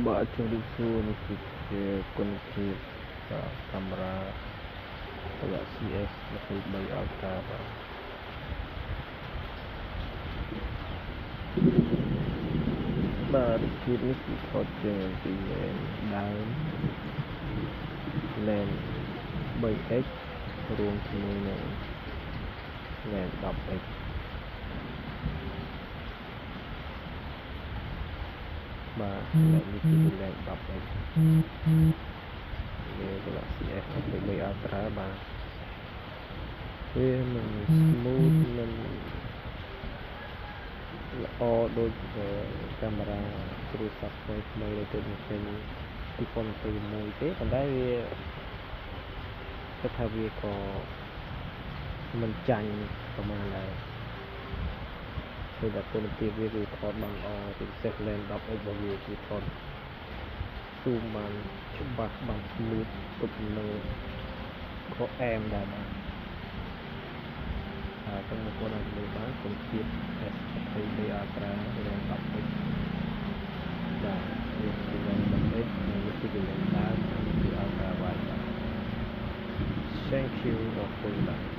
Bà chung đi xu này thì con thì camera Galaxy S23 Ultra bà thìនេះគឺថតចេញពីដើម lens 3x រួមជាមួយនឹង lens 10x បាទ lens នេះគឺ lens 10x វា Galaxy S23 Ultra បាទវាមិន smooth មិនល្អដូចកាមេរ៉ាទូរស័ព្ទថ្មីៗដែលទើបចេញ2021ទេប៉ុន្តែវាគិតថាវាក៏មិនចាញ់ប្រហែលដែរពេលតែគុណភាពវាគឺថតបានល្អជាពិសេស lens 10x របស់វាគឺថត zoom បានច្បាស់បាន smooth ទប់នឹងខកអែមដែរបាទហើយទាំងមកគាត់អាចមើលបានគុណភាព S23 Ultra lens 10x បាទវាគឺ lens 10x និងវាគឺ lens ដើមគឺ Ultra wide បាទ Thank you for watching.